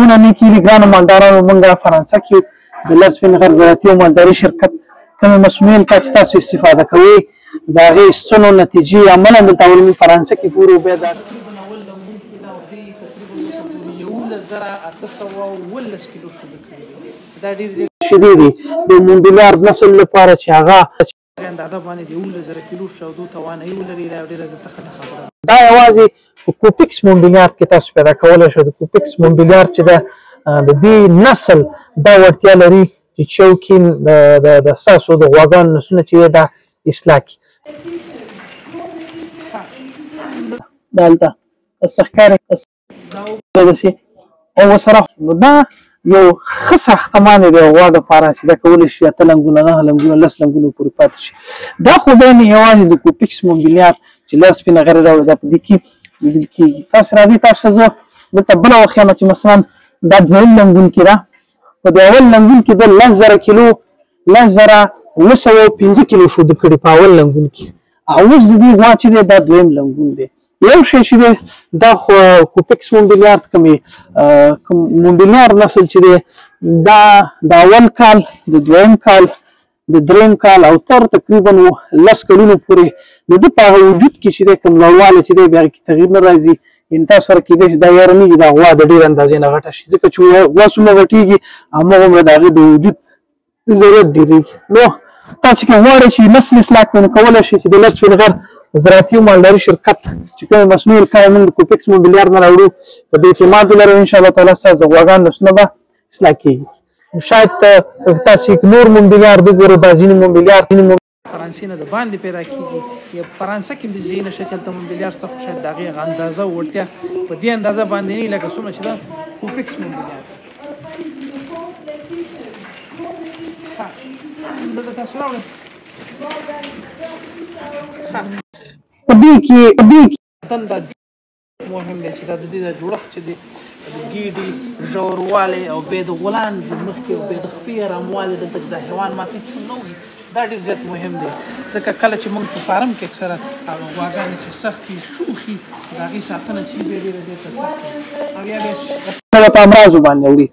بحثونه نه کېږي. ګرانو مالدارانو، موږ فرانسه کې د لس سپین غر زراعتي او مالداري شرکت کومې مصنوعي القاح چې تاسو استفاده کوئ د هغې ایستلو نتیجې عملاً دلته اول فرانسه کې ګورو. بیا دا دا ډېر زیات شیدې دي د مونډیلیار نسل لپاره چې هغه اندازه باندې د 11,000 کیلو شودو توانایي ولري. دا ډېره زیاته ښه خبره ده. دا یوازې په کوپیکس مونډیلیار کې تاسو پیدا کولی شئ. د کوپیکس مونډیلیار چې د دې نسل دا وړتیا لري چې چوکین د ستاسو د غواګانو نسلونه چې دا اصلاح کړي. دلته ښکاري او ورسره دا یو ښه ساختمان دی د غوا دپاره چې دا کولی شي 8 لنګونه 9 لنګونه 10 لنګونه پورې پاتې شي. دا خو بیا مې یوازې د کوپیکس مونډیلیار چې لس سپینه غرې راوړي دا په دې کې لیدل کېږي. تاسو راځئ تاسو ته زه دلته بله وښیم چې مثلا دا دویم لنګون کې ده. په د اول لنګون کې د 10,000 کیلو 10,905 کیلو شوده کړي په اول لنګون کې. او اوس د دې غوا چې دی دا دویم لنګون دی. یو شی چې دی دا خو کوپیکس مونډیلیار مونډیلیار نسل چې دی دا د اول کال د دویم کال د دریم کال او تر تقریبا 10 کلونو پورې د ده په هغه وجود کې چې دی کوم لوړوالی چې دی بیا هغې کې تغییر نه راځي. یعنې تاسو سره کېدای شي دا یارنېږي دا غوا د ډېرې اندازې نه غټه شي ځکه چې غوا څومره غټېږي هماغومره د هغې د وجود ضرورت ډېرېږي. نو تاسو که غواړئ چې نسل اصلاح کړئ نو کولی شئ چې د لس سپین غر زراعتي او مالداري شرکت چې کومې مصنوعي القاح موږ د کوپیکس مونډیلیار نه راوړو په دې اعتماد ولرئ. انشاءالله تعالی ستاسو د غواګانو نسلونه به اصلاح کېږي. شاید تاسو نور مونډیلیار وګورئ دا ځینې مونډیلیار فرانسې نه د باندې پیدا کېږي یا فرانسه کې د ځای نشته چې هلته مونډیلیار څه خو شاید د هغې هغه اندازه او وړتیا په دې اندازه باندې نه وي لکه څومره چې ده کوپیکس مونډیلیار. دلته تاسو راوړئ په دې کې دا مهم دی چې دا د دې د جوړښت چې دی د ګیډې ژوروالی او بیا د غولانځ مخکې او بیا د خپې اراموالی دلته چې د حیوان ماتې څه نه وي دا ډېر زیات مهم دی. ځکه کله چې موږ په فارم کې اکثره هغه غواګانې چې سختې شوخي د هغې ساتنه چې بیا ډېره زیاته سخته او یا بیا په امراضو باندې اوري